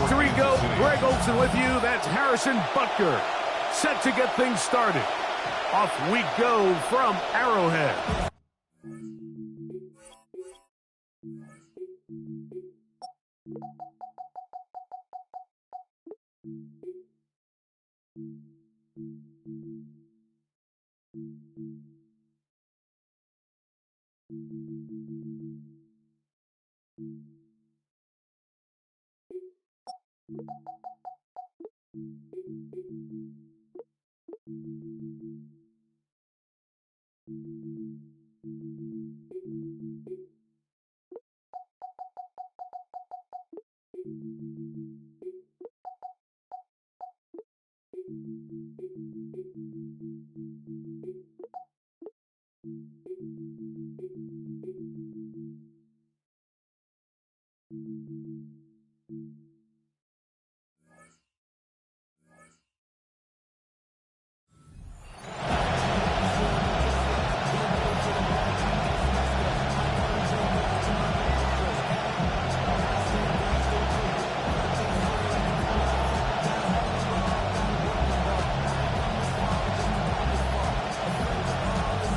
Victory Go. Greg Olsen with you. That's Harrison Butker. Set to get things started. Off we go from Arrowhead.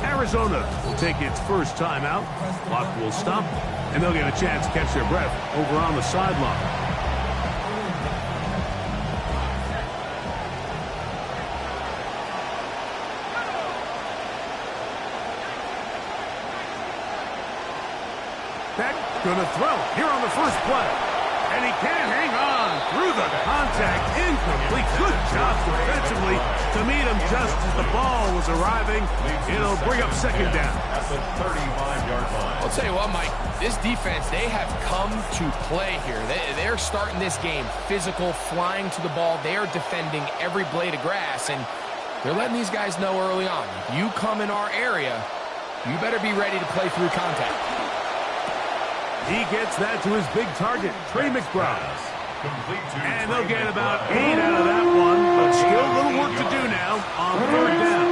Arizona will take its first timeout. Clock will stop, and they'll get a chance to catch their breath over on the sideline. Beck gonna throw here on the first play. And he can't hang on through the contact. Incomplete. Good job defensively to meet him just as the ball was arriving. It'll bring up second down. At the 35-yard line. I'll tell you what, Mike, this defense, they have come to play here. They're starting this game physical, flying to the ball. They are defending every blade of grass, and they're letting these guys know early on, if you come in our area, you better be ready to play through contact. He gets that to his big target, Trey McBride. And they'll get about 8 out of that one, but still a little work to do now on third down.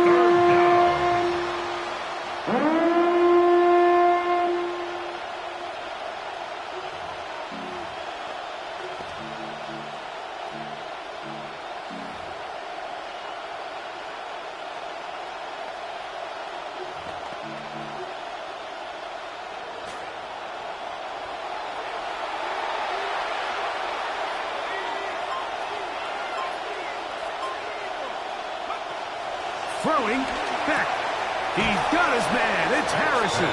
Throwing, Beck. He's got his man. It's Harrison.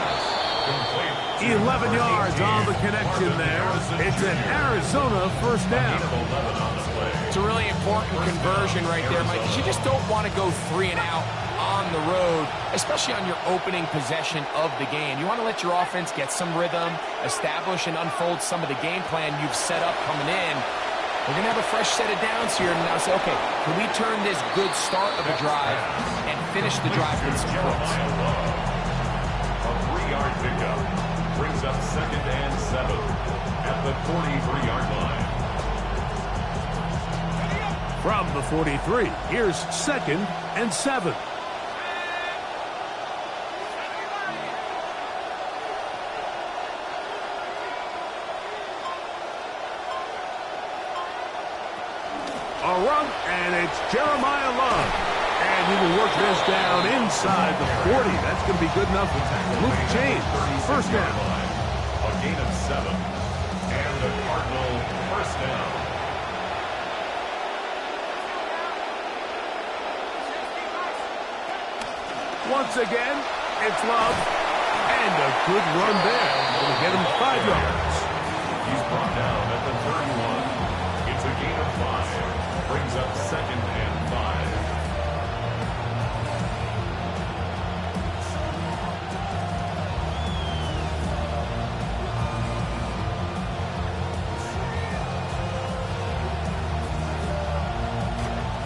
11 yards on the connection there. It's an Arizona first down. It's a really important conversion right there, Mike, because you just don't want to go 3 and out on the road, especially on your opening possession of the game. You want to let your offense get some rhythm, establish and unfold some of the game plan you've set up coming in. We're going to have a fresh set of downs here and now say, okay, can we turn this good start of a drive and finish the drive with some points? A 3-yard pickup brings up second and 7 at the 43-yard line. From the 43, here's second and 7. A run, and it's Jeremiah Love. And he will work this down inside the 40. That's going to be good enough to move the chains. First down. A gain of 7. And the Cardinal first down. Once again, it's Love. And a good run there. Going to get him 5 yards. He's brought down at the 31. It's a gain of 5. Brings up second and 5.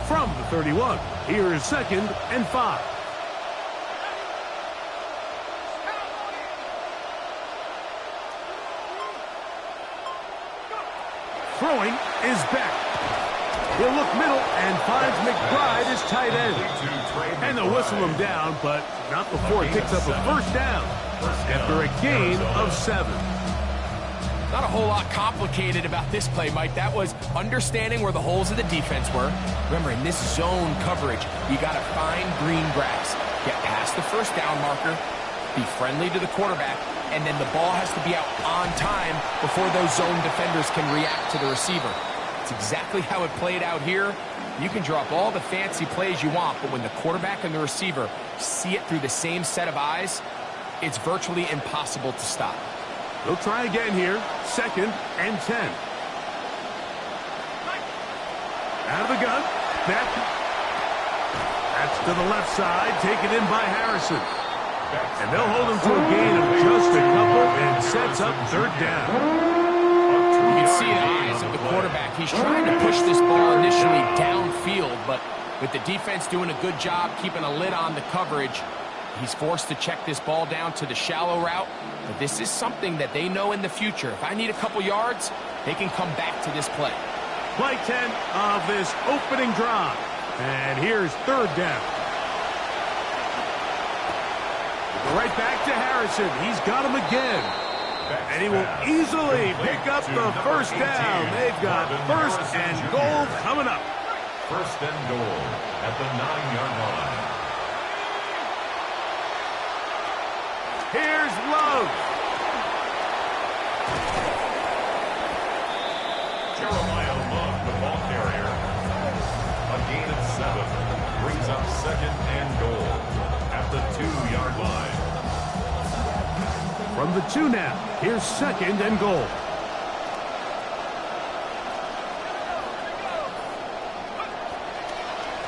From the 31, here's second and 5. Throwing is Beck. He'll look middle and finds McBride as tight end. And they'll whistle him down, but not before he picks up a first down after a gain of 7. Not a whole lot complicated about this play, Mike. That was understanding where the holes of the defense were. Remember, in this zone coverage, you got to find green grass. Get past the first down marker, be friendly to the quarterback, and then the ball has to be out on time before those zone defenders can react to the receiver. It's exactly how it played out here. You can draw up all the fancy plays you want, but when the quarterback and the receiver see it through the same set of eyes, it's virtually impossible to stop. They'll try again here. 2nd and 10. Out of the gun. Beck. That's to the left side. Taken in by Harrison. And they'll hold him to a gain of just a couple and sets up 3rd down. You can see the eyes of the quarterback. He's trying to push this ball initially downfield, but with the defense doing a good job keeping a lid on the coverage, he's forced to check this ball down to the shallow route. But this is something that they know in the future. If I need a couple yards, they can come back to this play. Play 10 of this opening drive. And here's 3rd down. Right back to Harrison. He's got him again. And he will easily pick up the 1st down. They've got 1st and goal coming up. 1st and goal at the 9-yard line. Here's Love. Jeremiah Love, the ball carrier. A gain of 7. Brings up 2nd and goal at the 2-yard line. From the 2 now. Here's 2nd and goal.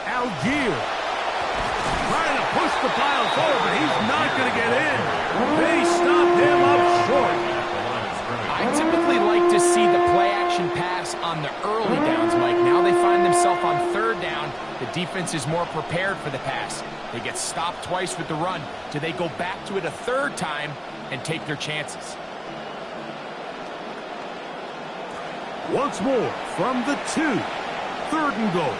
Algier. Trying to push the pile forward, but he's not going to get in. They stopped him up short. I typically like to see the play-action pass on the early downs, Mike. Now they find themselves on 3rd down. The defense is more prepared for the pass. They get stopped twice with the run. Do they go back to it a 3rd time and take their chances? Once more from the 2. 3rd and goal.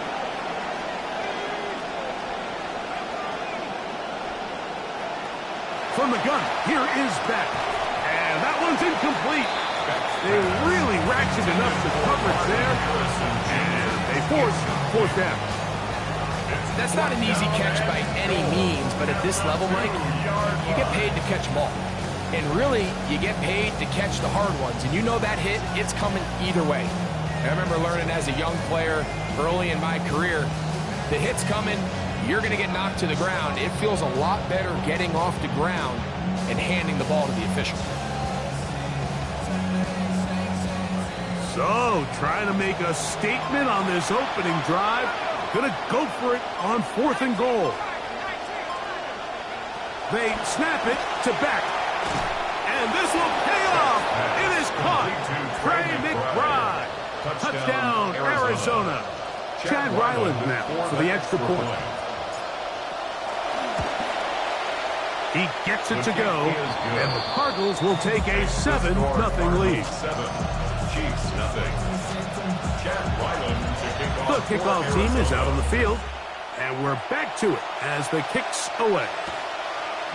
From the gun, here is Beck. And that one's incomplete. They really ratcheted up the coverage there. And they force 4th down. That's not an easy catch by any means, but at this level, Mike, you get paid to catch them all. And really, you get paid to catch the hard ones. And you know that hit, it's coming either way. I remember learning as a young player early in my career, the hit's coming, you're going to get knocked to the ground. It feels a lot better getting off the ground and handing the ball to the official. So, trying to make a statement on this opening drive. Going to go for it on 4th and goal. They snap it to Beck. And this will pay off. It is caught. Trey McBride. Touchdown, Arizona. Chad Ryland now for the extra point. He gets it to go. And the Cardinals will take a 7-0 lead. 7. Chiefs, nothing. Chad Ryland to kick off. The kickoff team is out on the field. And we're back to it as the kick's away.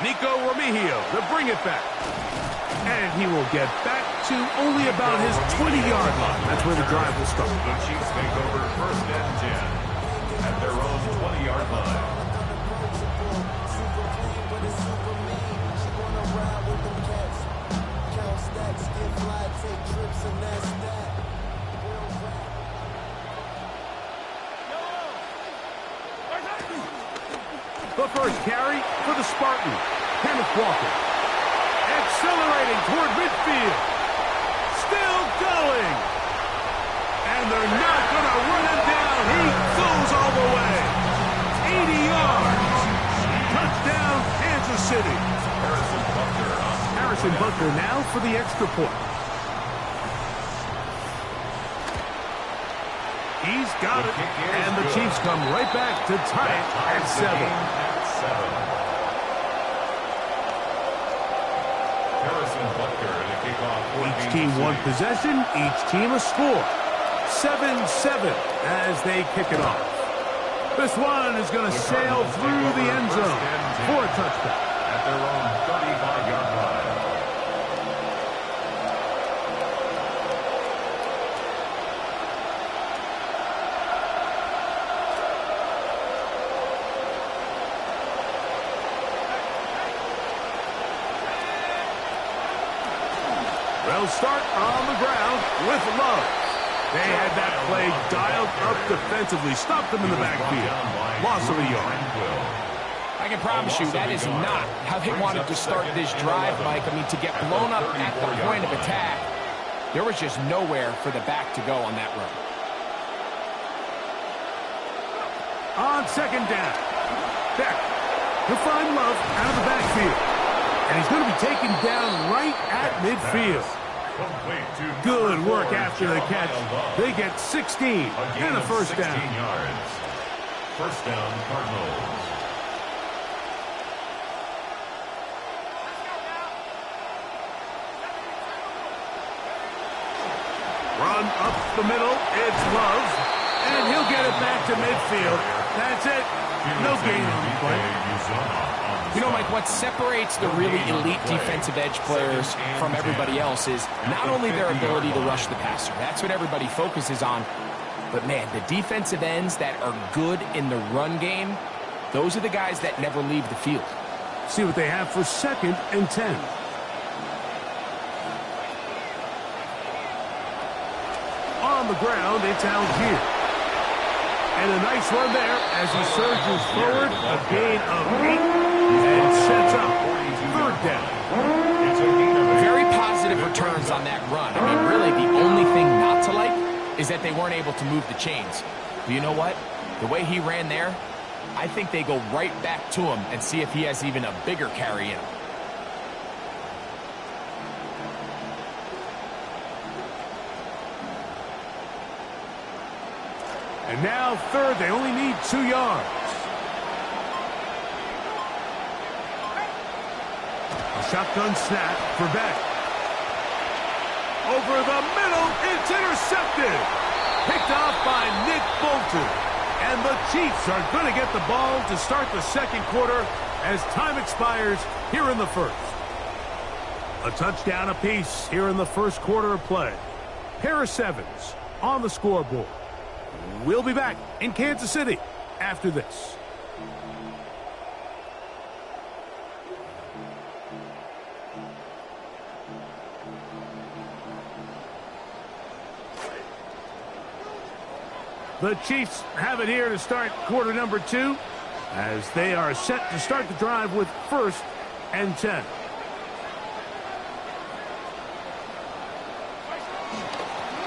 Nico Remigio to bring it back. And he will get back to only about his 20-yard line. That's where the drive will start. The Chiefs take over 1st and 10 at their own 20-yard line. The first carry for the Spartan, Kenneth Walker. Accelerating toward midfield. Still going. And they're not going to run him down. He goes all the way. 80 yards. Touchdown, Kansas City. Harrison Butker now for the extra point. He's got it. And the Chiefs come right back to tie it at 7. Each team one possession, each team a score. 7-7 as they kick it off. This one is going to sail through the end zone for a touchdown. At their own 35-yard line. They'll start on the ground with Love. They had that play dialed up defensively, stopped them in the backfield. Loss of a yard. I can promise you that is not how they wanted to start this drive, Mike. I mean, to get blown up at the point of attack, there was just nowhere for the back to go on that run. On second down, Beck. He'll find Love out of the backfield. And he's going to be taken down right at midfield. Good work after the catch. They get 16 and a first down. First down, Cardinals. Run up the middle. It's Love. And he'll get it back to midfield. That's it. No gain on the play. You know, Mike, what separates the really elite defensive edge players from everybody else is not only their ability to rush the passer. That's what everybody focuses on. But, man, the defensive ends that are good in the run game, those are the guys that never leave the field. See what they have for second and 10. On the ground, it's Algier. And a nice run there as he surges forward, a gain of 8. And sets up third down. Very positive returns on that run. I mean, really, the only thing not to like is that they weren't able to move the chains. But you know what? The way he ran there, I think they go right back to him and see if he has even a bigger carry in him. And now third, they only need 2 yards. Shotgun snap for Beck. Over the middle, it's intercepted. Picked off by Nick Bolton. And the Chiefs are going to get the ball to start the second quarter as time expires here in the first. A touchdown apiece here in the first quarter of play. Harris Evans on the scoreboard. We'll be back in Kansas City after this. The Chiefs have it here to start quarter number 2 as they are set to start the drive with first and 10.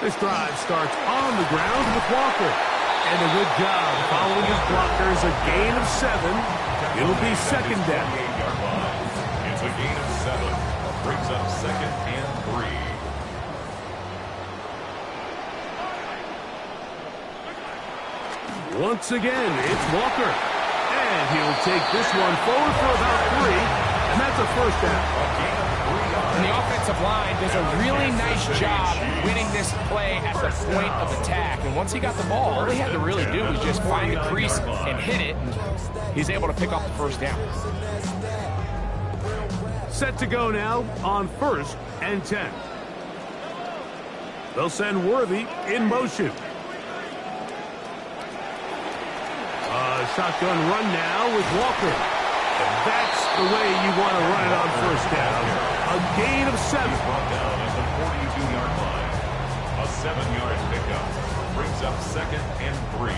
This drive starts on the ground with Walker. And a good job following his blockers, a gain of 7. It'll be second down. It's a gain of 7. Brings up second and 3. Once again, it's Walker. And he'll take this one forward for about 3. And that's a first down. And the offensive line does a really nice job winning this play at the point of attack. And once he got the ball, all he had to really do was just find the crease and hit it. And he's able to pick up the first down. Set to go now on first and 10. They'll send Worthy in motion. Shotgun run now with Walker. And that's the way you want to run it on first down. A gain of 7. Brought down at the 42-yard line. A 7-yard pickup brings up second and 3.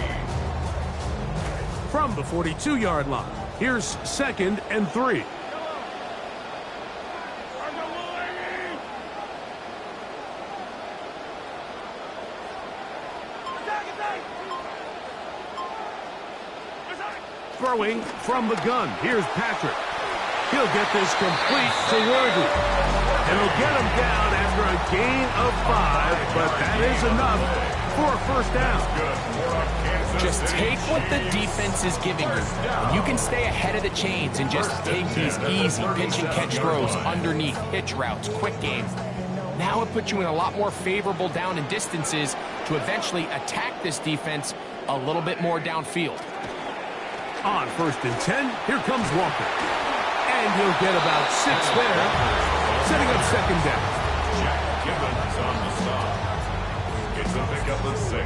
From the 42-yard line, here's second and 3. Throwing from the gun. Here's Patrick. He'll get this complete to Worthy. And he'll get him down after a gain of 5, but that is enough for a first down. Just take what the defense is giving you. And you can stay ahead of the chains and just take these easy pitch and catch throws underneath, hitch routes, quick game. Now it puts you in a lot more favorable down and distances to eventually attack this defense a little bit more downfield. On first and 10, here comes Walker. And he'll get about 6 there, setting up second down. Jack Gibbons on the stop. It's a pickup of 6.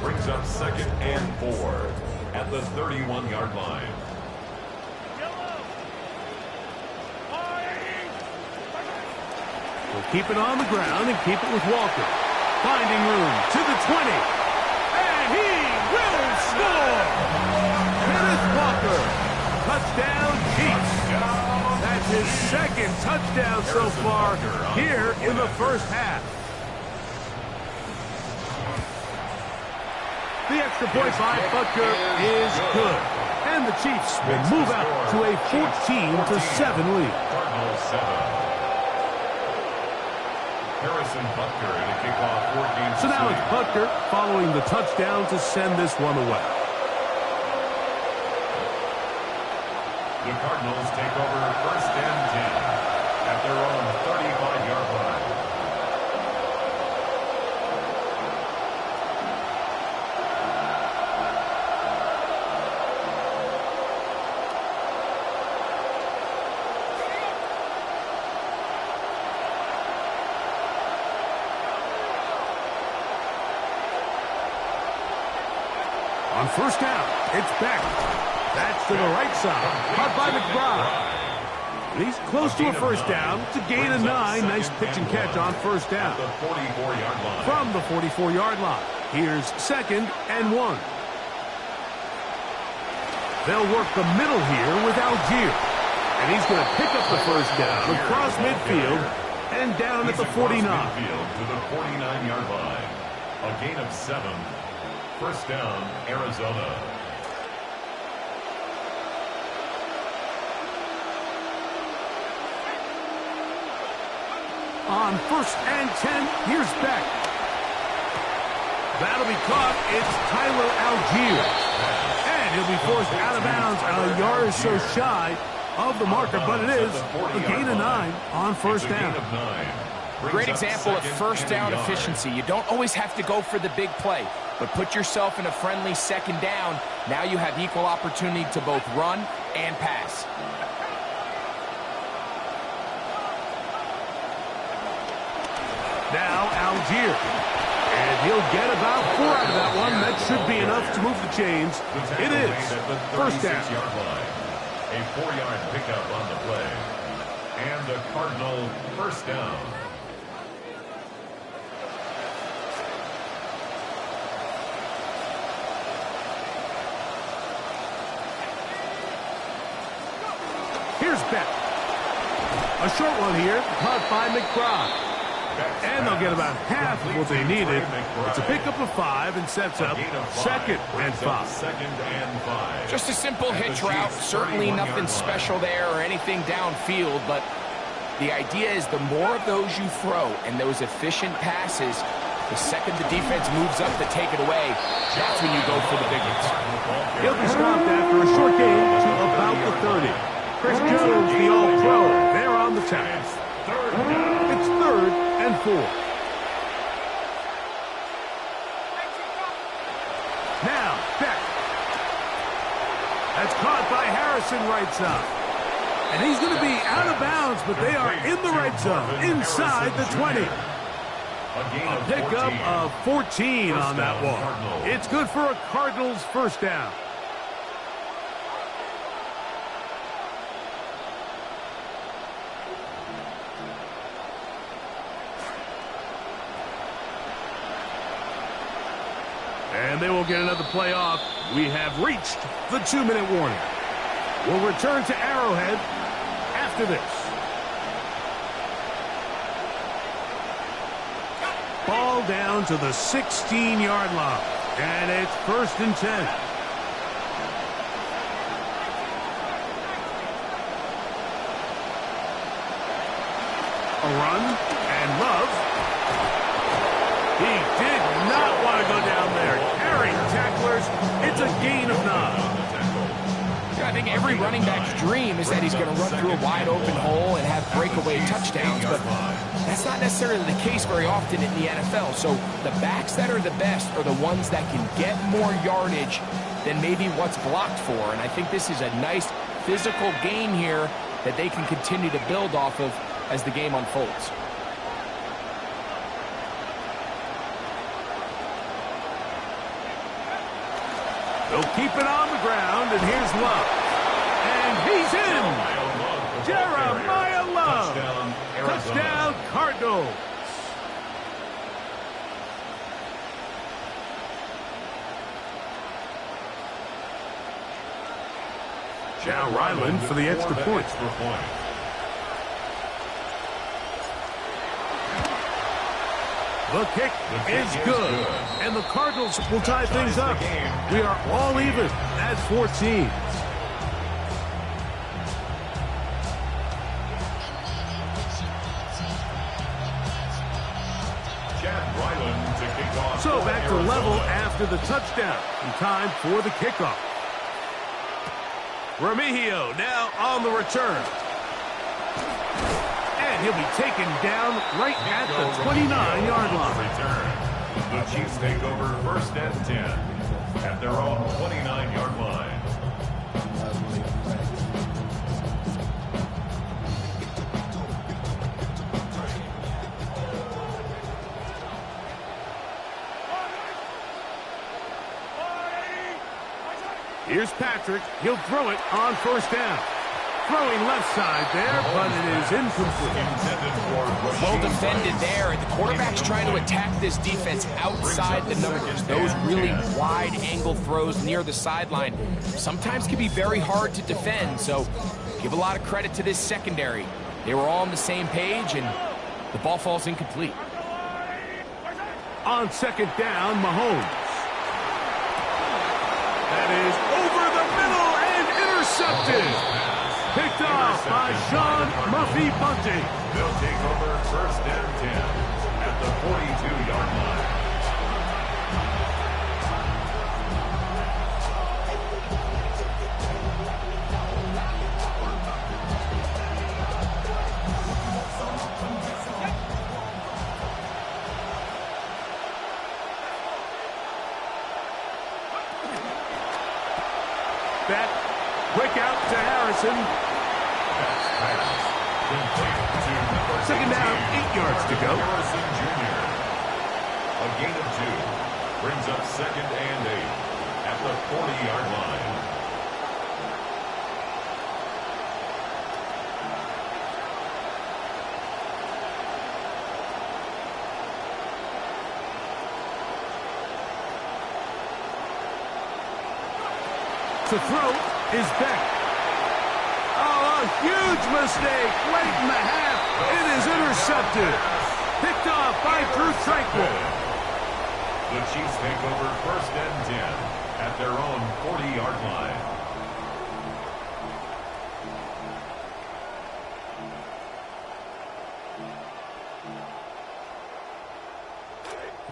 Brings up second and 4 at the 31-yard line. We'll keep it on the ground and keep it with Walker. Finding room to the 20. And he will score! Kenneth Walker. Touchdown, Chiefs. That's his second touchdown so far here in the first half. The extra point by Butker is good. And the Chiefs will move out to a 14-7 lead. Cardinals 7. Harrison Butker in a kickoff 14. So now it's Butker following the touchdown to send this one away. The Cardinals take over first and 10 at their own 35-yard line. On first down, it's Beck. That's to the right side. Caught by McBride. He's close to a first down. It's a gain of 9. Nice pitch and catch on first down. From the 44-yard line. Here's second and 1. They'll work the middle here with Algier. And he's going to pick up the first down across midfield and down at the 49. To the 49-yard line. A gain of 7. First down, Arizona. On first and 10, here's Beck. That'll be caught. It's Tyler Algier. And he'll be forced out of bounds a yard or so shy of the marker, but it is a gain of 9 on first down. Great example of first down efficiency. You don't always have to go for the big play, but put yourself in a friendly second down. Now you have equal opportunity to both run and pass. Now Algier. And he'll get about 4 out of that one. That should be enough to move the chains. It is first down. A 4-yard pickup on the play. And a Cardinal first down. Here's Beck. A short one here, caught by McBride. And they'll get about half of what they needed. It's a pickup of 5 and sets up second and 5. Just a simple hitch route. Certainly nothing special there or anything downfield, but the idea is the more of those you throw and those efficient passes, the second the defense moves up to take it away, that's when you go for the big ones. He'll be stopped after a short gain to about the 30. Chris Jones, the All-Pro, there on the task. It's third and 4. Now, Beck. That's caught by Harrison right side. And he's going to be out of bounds, but they are in the red zone, inside the 20. A pickup of 14 on that one. It's good for a Cardinals first down. And they will get another play off. We have reached the 2-minute warning. We'll return to Arrowhead after this. Ball down to the 16-yard line. And it's first and 10. A run, and Love. He did not want to go down there. Carrying tacklers, it's a gain of 9. I think every running back's dream is that he's going to run through a wide open hole and have breakaway touchdowns, but that's not necessarily the case very often in the NFL. So the backs that are the best are the ones that can get more yardage than maybe what's blocked for. And I think this is a nice physical game here that they can continue to build off of as the game unfolds. They'll keep it on the ground, and here's Love. And he's in! Jeremiah Love! Touchdown, Cardinals. Now Ryland for the extra point. The kick is good. And the Cardinals will tie things up. We are all even at 14. So back to level after the touchdown. And time for the kickoff. Remigio now on the return. And he'll be taken down right at the 29-yard line. The Chiefs take over 1st and 10 at their own 29-yard line. Here's Patrick. He'll throw it on 1st down. Throwing left side there, but it is incomplete. Well defended there, and the quarterback's trying to attack this defense outside the numbers. Those really wide-angle throws near the sideline sometimes can be very hard to defend, so give a lot of credit to this secondary. They were all on the same page, and the ball falls incomplete. On 2nd down, Mahomes. That is over the middle and intercepted. Picked off by Sean Murphy-Bunting. They'll take over 1st and 10 at the 42-yard line. That quick out to Harrison. 2nd down, 8 yards to go. Harrison Jr. A gain of 2 brings up 2nd and 8 at the 40-yard line. To throw is Beck. Oh, a huge mistake late in the half. It is intercepted. Picked off by Drew Tranquill. The Chiefs take over 1st and 10 at their own 40-yard line.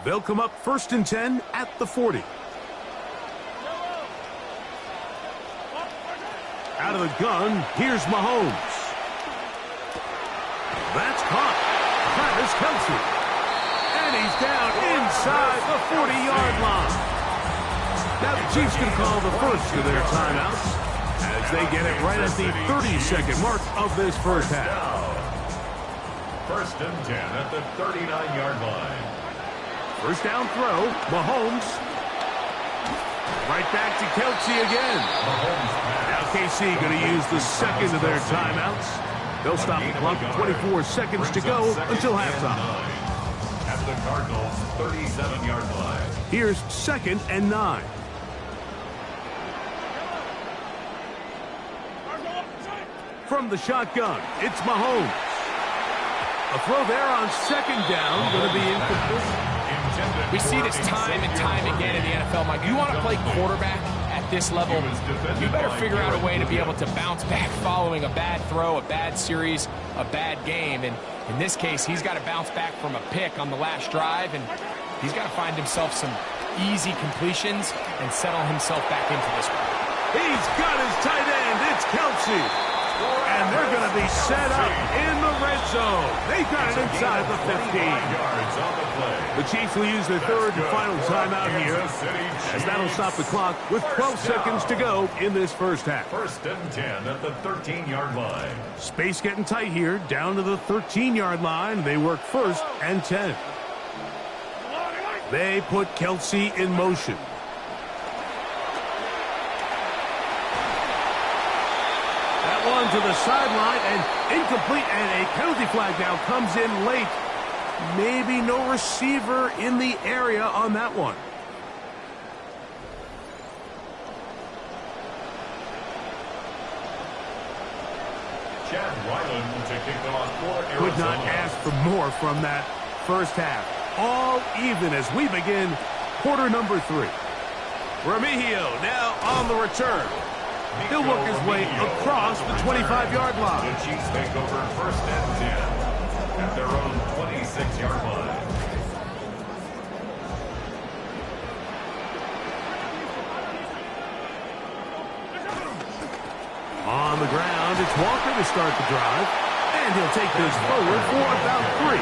They'll come up 1st and 10 at the 40. Out of the gun, here's Mahomes. That's caught. Travis Kelce. And he's down inside the 40-yard line. Now the Chiefs can call the first of their timeouts as they get it right at the 30-second mark of this first half. 1st and 10 at the 39-yard line. 1st down throw, Mahomes. Right back to Kelce again. Now KC going to use the 2nd of their timeouts. They'll stop the clock. 24 seconds to go until halftime. At the Cardinals' 37-yard line. Here's 2nd and 9. From the shotgun, it's Mahomes. A throw there on 2nd down, going to be incomplete. We see this time and time again in the NFL, Mike. You want to play quarterback at this level, you better figure out a way to be able to bounce back following a bad throw, a bad series, a bad game. And in this case, he's got to bounce back from a pick on the last drive, and he's got to find himself some easy completions and settle himself back into this one. He's got his tight end. It's Kelce. And they're going to be set up in the red zone. They got it inside the 15. The Chiefs will use their 3rd and final timeout here, as that'll stop the clock with 12 seconds to go in this first half. 1st and 10 at the 13-yard line. Space getting tight here, down to the 13-yard line. They work 1st and 10. They put Kelce in motion. That run to the sideline and incomplete, and a penalty flag now comes in late. Maybe no receiver in the area on that one. Chad Ryland to kick it off for Arizona. Could not ask for more from that first half. All even as we begin quarter number 3. Remigio now on the return. He'll work his way across the 25-yard line. The Chiefs take over first and 10 at their own 26-yard line. On the ground, it's Walker to start the drive. And he'll take this forward for about 3.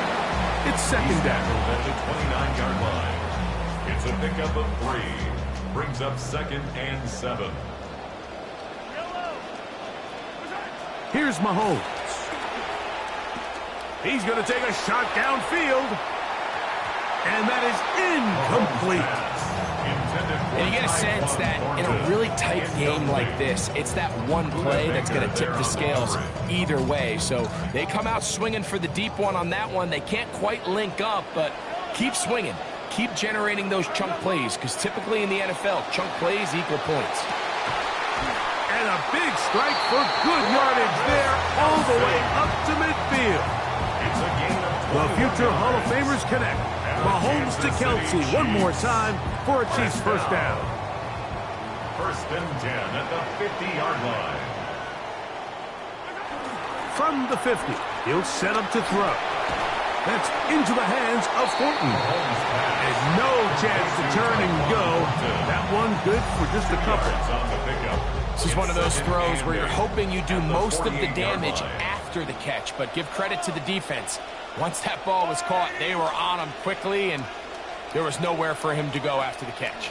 It's second down. At the 29-yard line. It's a pickup of 3. Brings up second and 7. Here's Mahomes. He's going to take a shot downfield. And that is incomplete. And you get a sense that in a really tight game like this, it's that one play that's going to tip the scales either way. So they come out swinging for the deep one on that one. They can't quite link up, but keep swinging. Keep generating those chunk plays, because typically in the NFL, chunk plays equal points. And a big strike for good yardage there all the way up to midfield. The future Hall of Famers connect. Mahomes to Kelsey one more time for a Chiefs first down. First and 10 at the 50-yard line. From the 50, he'll set up to throw. That's into the hands of Thornton. And no chance to turn and go. That one good for just a couple. This is one of those throws where you're hoping you do most of the damage after the catch, but give credit to the defense. Once that ball was caught, they were on him quickly, and there was nowhere for him to go after the catch.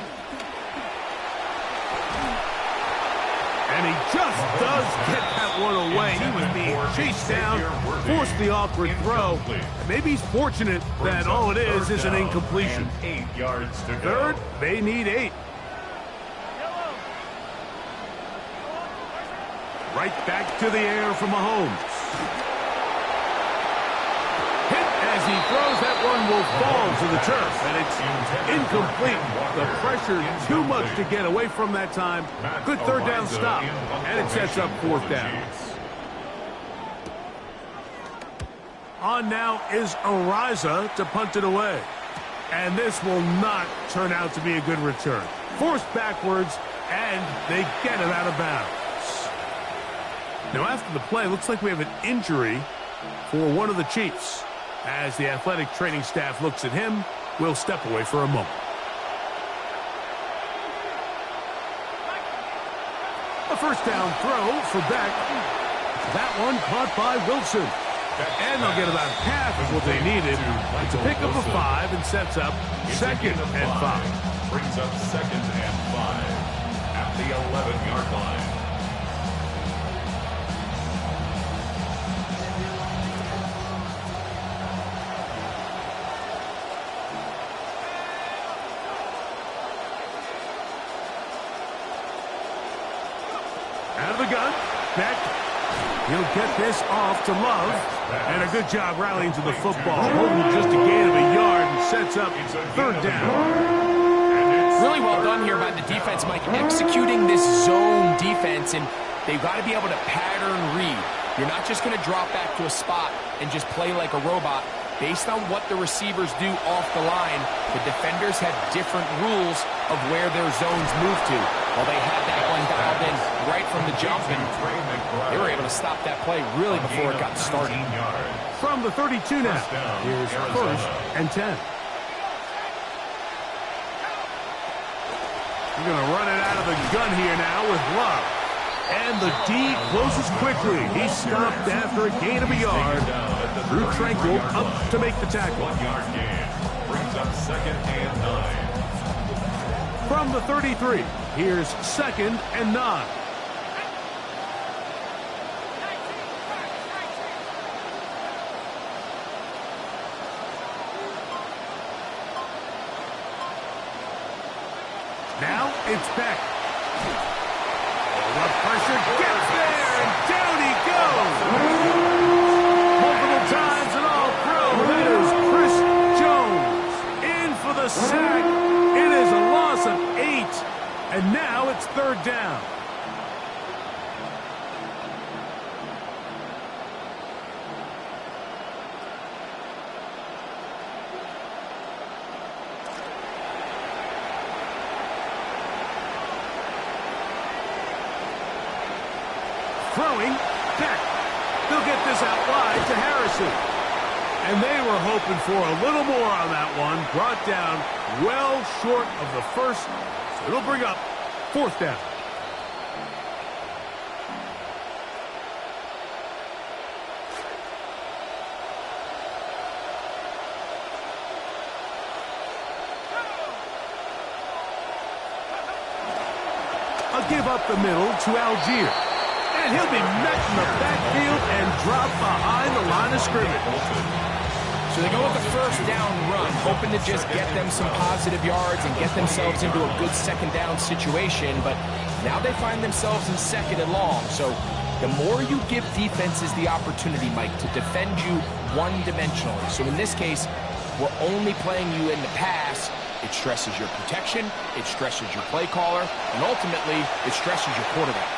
And he just does get that one away. He was being chased down, forced the awkward throw. Maybe he's fortunate that all it is an incompletion. 8 yards to go. Third, they need 8. Right back to the air for Mahomes. Hit as he throws, that one will fall to the turf, and it's incomplete. The pressure too much to get away from that time. Good third down stop, and it sets up fourth down. On now is Ariza to punt it away. And this will not turn out to be a good return. Forced backwards, and they get it out of bounds. Now after the play, looks like we have an injury for one of the Chiefs. As the athletic training staff looks at him, we'll step away for a moment. A first down throw for Beck. That one caught by Wilson. And they'll get about half of what they needed. It's a pickup of 5 and sets up second and 5. Brings up second and 5 at the 11-yard line. Out of the gun, Beck. He'll get this off to Love. And a good job rallying to the football. Holding just a gain of a yard and sets up third down. Really well done here by the defense, Mike, executing this zone defense, and they've got to be able to pattern read. You're not just going to drop back to a spot and just play like a robot. Based on what the receivers do off the line, the defenders have different rules of where their zones move to. Well, they had that one dialed in right from the jump, and they were able to stop that play really before it got started. From the 32 now, here's first and 10. We're going to run it out of the gun here now with Love. And the D closes quickly. He stopped after a gain of a yard. Drew Tranquil up to make the tackle. 1-yard gain. Brings up second and 9. From the 33, here's second and 9. Now it's Beck. The pressure gets there, and down he And now it's third down. Throwing, Peck. They'll get this out wide to Harrison. And they were hoping for a little more on that one. Brought down well short of the first. So it'll bring up fourth down. A give up the middle to Algier. And he'll be met in the backfield and dropped behind the line of scrimmage. So they go with the first down run, hoping to just get them some positive yards and get themselves into a good second down situation. But now they find themselves in second and long. So the more you give defenses the opportunity, Mike, to defend you one-dimensionally. So in this case, we're only playing you in the pass. It stresses your protection, it stresses your play caller, and ultimately, it stresses your quarterback.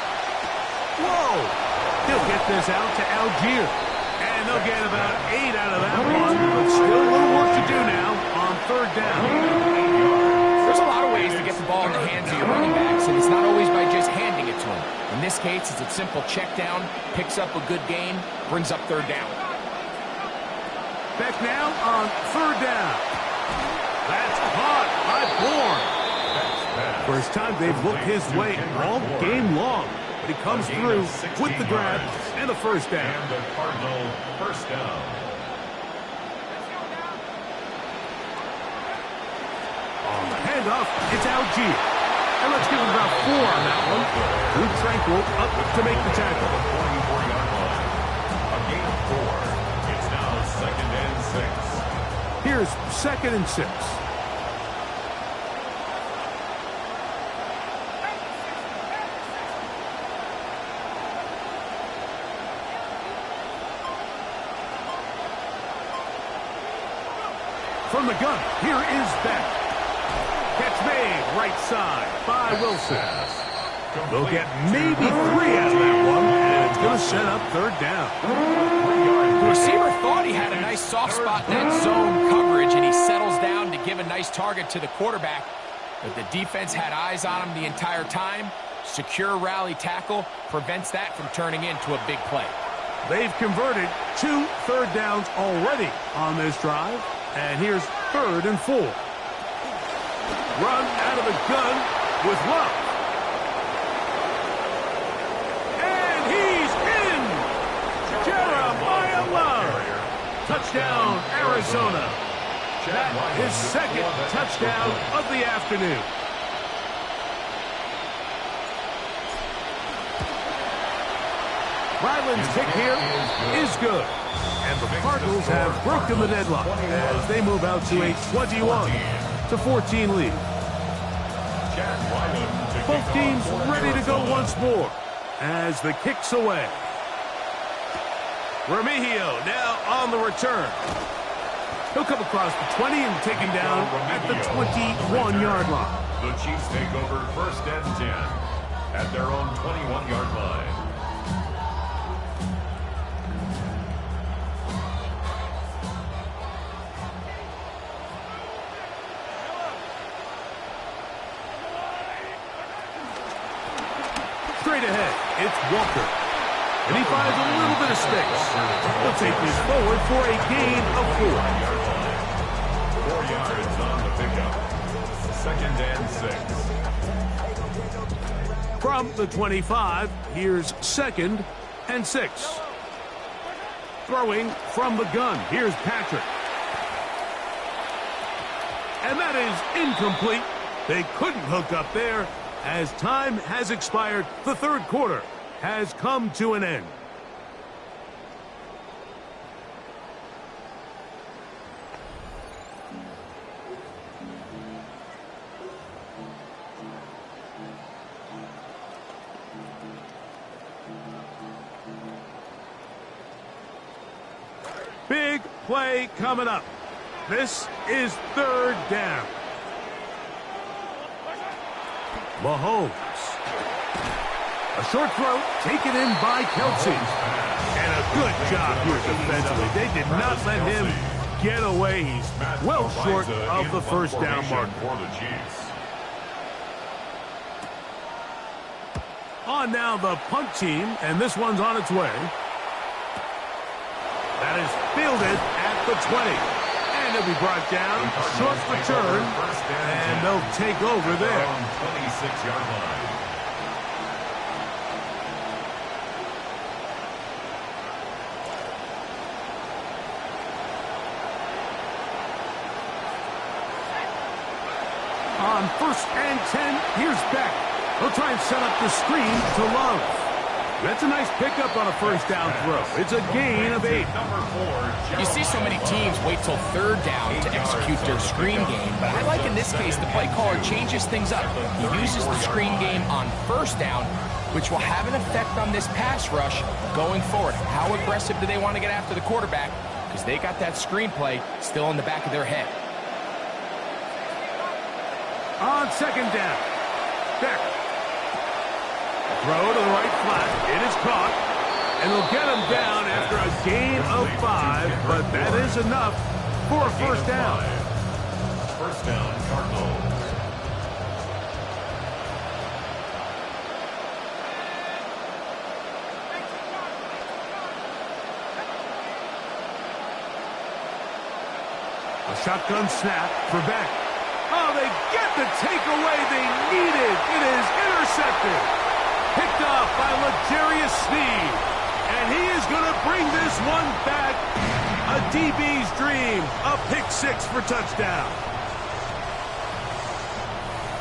Whoa! He'll get this out to Algier. And they'll get about 8 out of that one, but still a little work to do now on third down. There's a lot of ways to get the ball in the hands of your running backs, and it's not always by just handing it to them. In this case, it's a simple check down, picks up a good gain, brings up third down. Back now on third down. That's caught by Bourne. First time they've looked his way all game long. But he comes through with the grab and the first down. And the Cardinal first down. On the handoff, it's Algier. And let's give him about 4 on that one. Luke Tranquil up to make the tackle. 44-yard line. A gain of 4. It's now second and 6. Here's second and 6. From the gun, here is Beck. Catch made right side by Wilson. They'll get maybe 3 out of that one, and it's going to set up third down. The receiver thought he had a nice soft spot in that zone coverage, and he settles down to give a nice target to the quarterback. But the defense had eyes on him the entire time. Secure rally tackle prevents that from turning into a big play. They've converted 2 third downs already on this drive. And here's third and 4. Run out of the gun with Love. And he's in! Jeremiah Love. Touchdown, Arizona. That is second touchdown of the afternoon. Ryland's kick here is good. And the Cardinals have broken the deadlock as they move out to a 21-14 lead. Both teams ready to go once more as the kick's away. Remigio now on the return. He'll come across the 20 and take him down at the 21-yard line. The Chiefs take over first and 10 at their own 21-yard line. Straight ahead, it's Walker. And he finds a little bit of space. He'll take this forward for a gain of 4. 4 yards on the pickup. Second and 6. From the 25, here's second and 6. Throwing from the gun, here's Patrick. And that is incomplete. They couldn't hook up there. As time has expired, the third quarter has come to an end. Big play coming up. This is third down. Mahomes. A short throw taken in by Kelce. And a good job here defensively. They did not let him get away. He's well short of the first down mark. On now the punt team, and this one's on its way. That is fielded at the 20. And it'll be brought down. Short return. And they'll take over there. 26-yard line. On 1st and 10, here's Beck. He'll try and set up the screen to Love. That's a nice pickup on a first down throw. It's a gain of 8. You see so many teams wait till 3rd down to execute their screen game, but I like in this case the play caller changes things up. He uses the screen game on 1st down, which will have an effect on this pass rush going forward. How aggressive do they want to get after the quarterback? Because they got that screen play still in the back of their head. On 2nd down, Beck. Throw to the right flat. It is caught. And they'll get him down after a gain of 5, but that is enough for a first down. First down, Cardinals. A shotgun snap for Beck. Oh, they get the takeaway they needed. It is intercepted. Picked off by L'Jarius Sneed. And he is going to bring this one back. A DB's dream. A pick 6 for touchdown.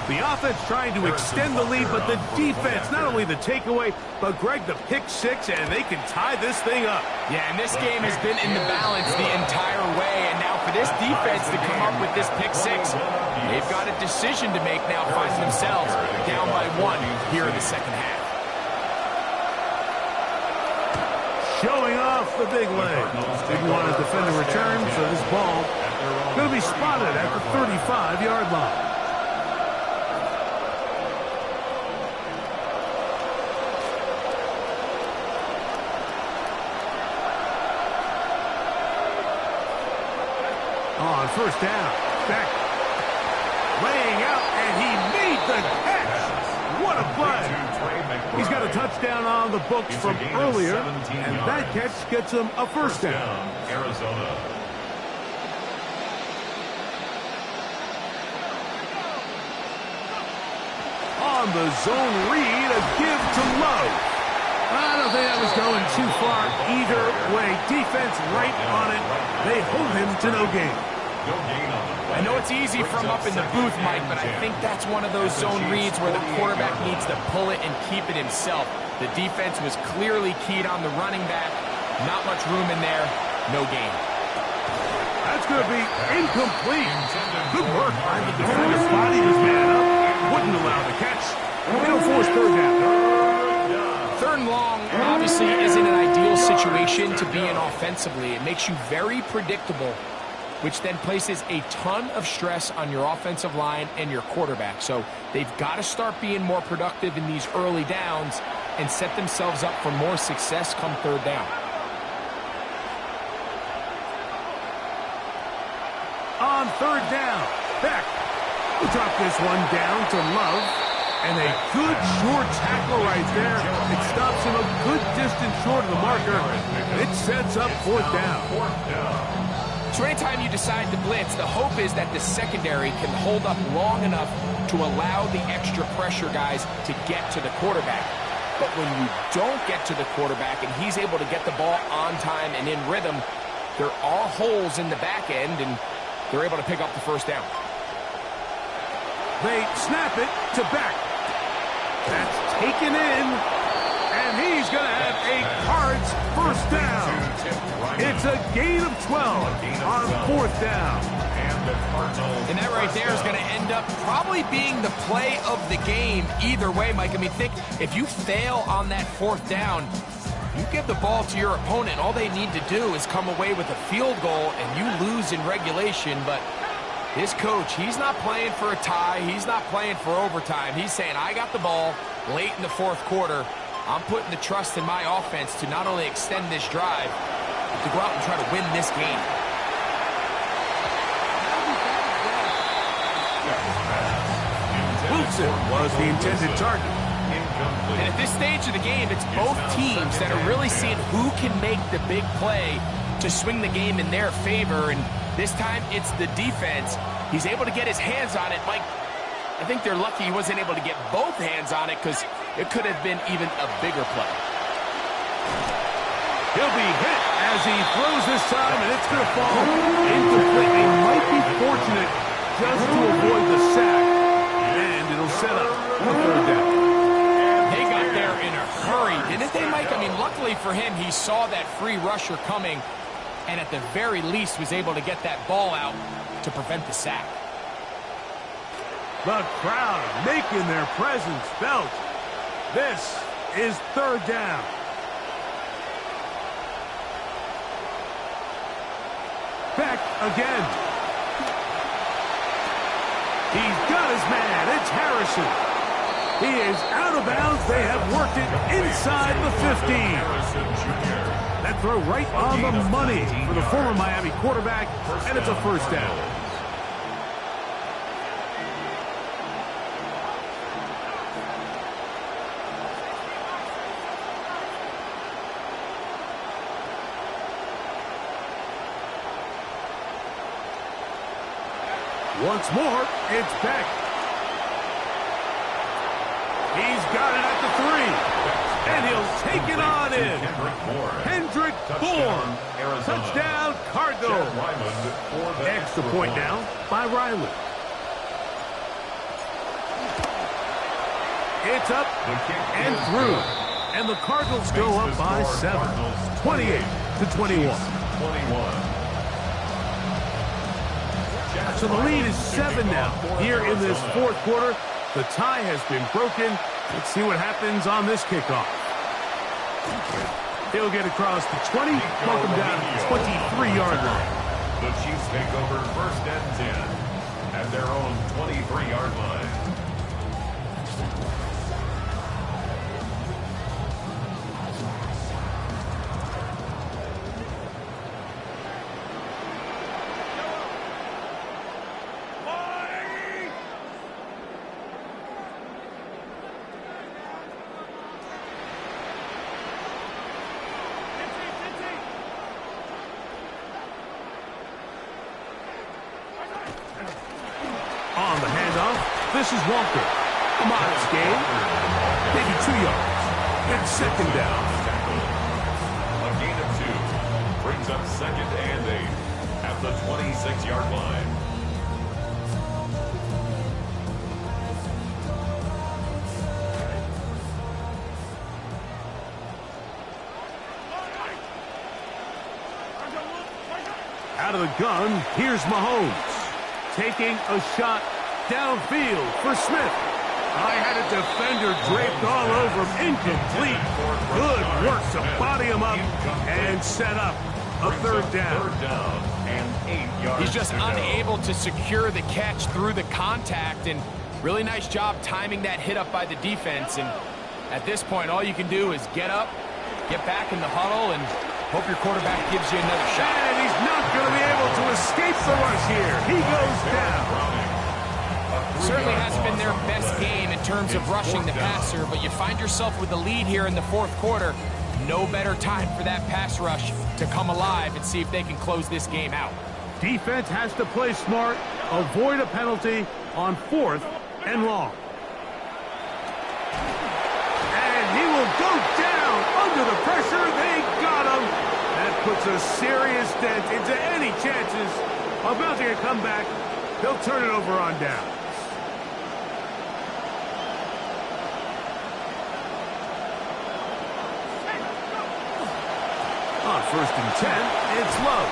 The offense trying to extend the lead, but the defense, not only the takeaway, but Greg, the pick 6, and they can tie this thing up. Yeah, and this game has been in the balance the entire way, and now for this defense to come up with this pick 6, they've got a decision to make now, find themselves down by 1 here in the second half. Showing off the big leg. Didn't want to defend the return, so this ball going to be spotted at the 35-yard line. On 1st down, Beck laying out, and he made the catch. What a play. He's got a touchdown on the books from earlier, and that catch gets him a first down. Arizona. On the zone read, a give to Love. I don't think that was going too far either way. Defense right on it. They hold him to no gain. I know it's easy from up in the booth, Mike, but I think that's one of those zone reads where the quarterback needs to pull it and keep it himself. The defense was clearly keyed on the running back. Not much room in there. No gain. That's going to be incomplete. Good work by the defensive body. His man up. Wouldn't allow the catch. It'll force 3rd down. 3rd and long obviously isn't an ideal situation to be in offensively. It makes you very predictable, which then places a ton of stress on your offensive line and your quarterback. So they've got to start being more productive in these early downs and set themselves up for more success come 3rd down. On 3rd down, Beck will drop this one down to Love. And a good short tackle right there. It stops him a good distance short of the marker. It sets up 4th down. So anytime you decide to blitz, the hope is that the secondary can hold up long enough to allow the extra pressure guys to get to the quarterback. But when you don't get to the quarterback and he's able to get the ball on time and in rhythm, there are holes in the back end, and they're able to pick up the first down. They snap it to Beck. That's taken in, and he's going to have a Cards first down. It's a gain of 12 on 4th down. And that right there is going to end up probably being the play of the game either way, Mike. I mean, think if you fail on that 4th down, you give the ball to your opponent. All they need to do is come away with a field goal, and you lose in regulation. But His coach, he's not playing for a tie. He's not playing for overtime. He's saying, I got the ball late in the fourth quarter. I'm putting the trust in my offense to not only extend this drive, but to go out and try to win this game. Wilson was the intended target. And at this stage of the game, it's both teams that are really seeing who can make the big play to swing the game in their favor. And this time, it's the defense. He's able to get his hands on it. Mike, I think they're lucky he wasn't able to get both hands on it because it could have been even a bigger play. He'll be hit as he throws this time, and it's going to fall incomplete. He might be fortunate just to avoid the sack, and it'll set up the third down. They got there in a hurry, didn't they, Mike? I mean, luckily for him, he saw that free rusher coming, and at the very least was able to get that ball out to prevent the sack. The crowd making their presence felt. This is third down. Beck again. He's got his man. It's Harrison. He is out of bounds. They have worked it inside the 15. That throw right on the money for the former Miami quarterback, and it's a first down. Once more, it's Beck. He's got it at the 3. And he'll take it on in. Kendrick Bourne. Touchdown, Cardinals. Extra point now by Riley. It's up and through. And the Cardinals go up by 7. 28-21. So the lead is 7 now here in this fourth quarter. The tie has been broken. Let's see what happens on this kickoff. He'll get across the 20, welcome down to the 23-yard line. The Chiefs take over first and 10 at their own 23-yard line. On the handoff, this is Walker. A modest gain, maybe 2 yards. It's second down. A gain of 2 brings up second and 8 at the 26-yard line. Out of the gun, here's Mahomes. Taking a shot downfield for Smith. I had a defender draped all over him. Incomplete. Good work to body him up and set up a third down. And 8 yards. He's just unable to secure the catch through the contact, and really nice job timing that hit up by the defense. And at this point, all you can do is get up, get back in the huddle, and hope your quarterback gives you another shot. And he's not going to be able to escape the rush here. He goes down. Certainly hasn't been their best game in terms of rushing the passer, but you find yourself with the lead here in the fourth quarter. No better time for that pass rush to come alive and see if they can close this game out. Defense has to play smart, avoid a penalty on 4th and long. And he will go down under the pressure. They got him. That puts a serious dent into any chances of mounting a comeback. They'll turn it over on down. On 1st and 10, it's Love.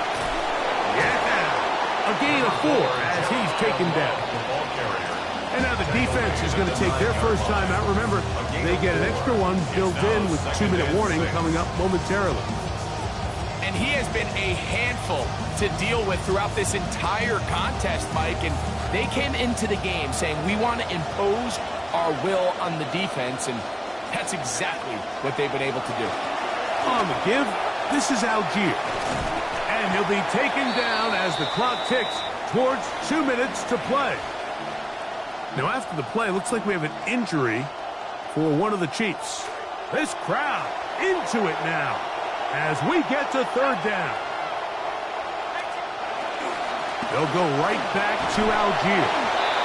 Yeah! A gain of 4 as he's taken down. And now the defense is going to take their first time out. Remember, they get an extra one built in with the 2-minute warning coming up momentarily. And he has been a handful to deal with throughout this entire contest, Mike. And they came into the game saying, we want to impose our will on the defense. And that's exactly what they've been able to do. On the give, this is Algier. And he'll be taken down as the clock ticks towards 2 minutes to play. Now, after the play, looks like we have an injury for one of the Chiefs. This crowd into it now as we get to third down. They'll go right back to Algier.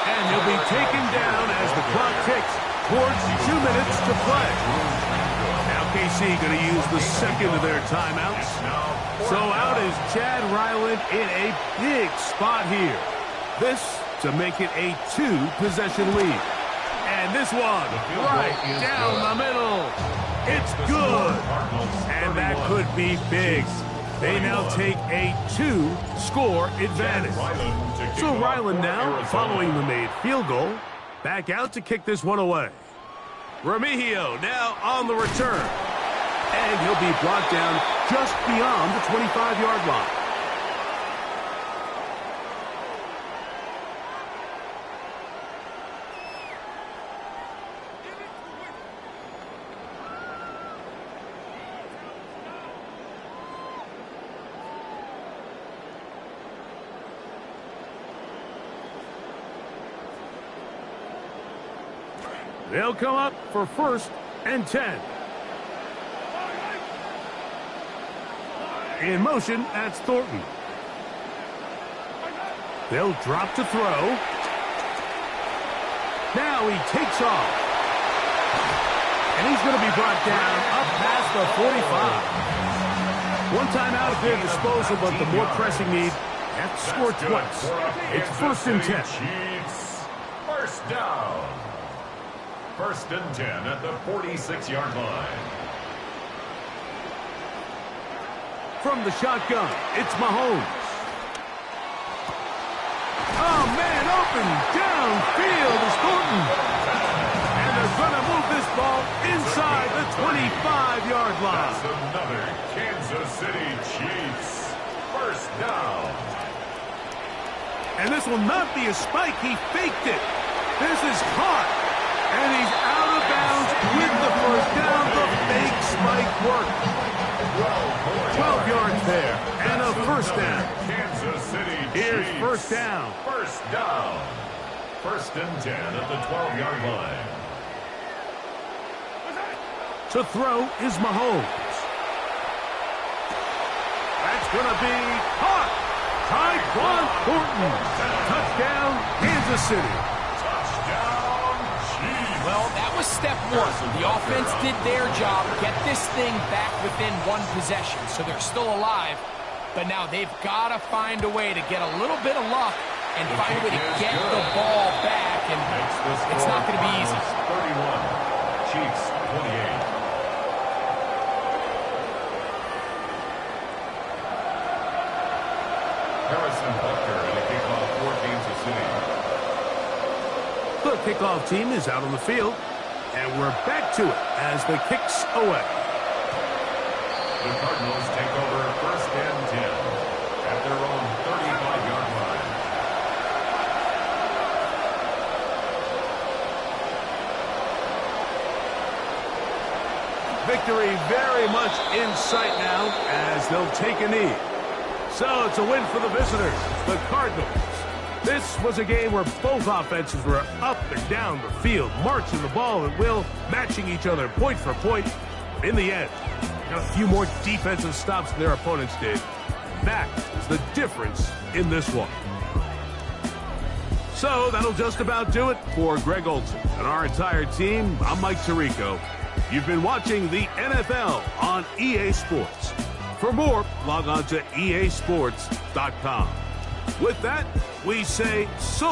And he'll be taken down as the clock ticks towards 2 minutes to play. Now KC going to use the second of their timeouts. So out is Chad Ryland in a big spot here. This to make it a 2-possession lead. And this one right down the middle. It's good. And that could be big. They now take a 2-score advantage. So Ryland now, following the made field goal, back out to kick this one away. Remigio now on the return. And he'll be brought down just beyond the 25-yard line. They'll come up for 1st and 10. In motion, that's Thornton. They'll drop to throw. Now he takes off. And he's going to be brought down up past the 45. One time out at their disposal, but the more pressing need, have to score twice. It's 1st and 10. Chiefs, first down. 1st and 10 at the 46-yard line. From the shotgun, it's Mahomes. Oh, man, open downfield is Thornton. And they're going to move this ball inside the 25-yard line. That's another Kansas City Chiefs first down. And this will not be a spike. He faked it. This is caught. And he's out of bounds with the first down. The fake spike worked. 12 yards there, and a first down. Kansas City Here's Chiefs. first down. First down. 1st and 10 at the 12-yard line. To throw is Mahomes. That's going to be caught. Tyquan Thornton. Touchdown, Kansas City. Touchdown, Chiefs. Well, that was step one. The offense did their job, get this thing back within 1 possession, so they're still alive. But now they've got to find a way to get a little bit of luck and find a way to get the ball back, and it's not going to be easy. 31, Chiefs 28. Harrison Butker in a kickoff for Kansas City. The kickoff team is out on the field, and we're back to it as the kick's away. The Cardinals take over 1st and 10 at their own 35-yard line. Victory very much in sight now as they'll take a knee. So it's a win for the visitors, the Cardinals. This was a game where both offenses were up and down the field, marching the ball at will, matching each other point for point. In the end, got a few more defensive stops than their opponents did. That is the difference in this one. So that'll just about do it for Greg Olsen and our entire team. I'm Mike Tirico. You've been watching the NFL on EA Sports. For more, log on to easports.com. With that, we say so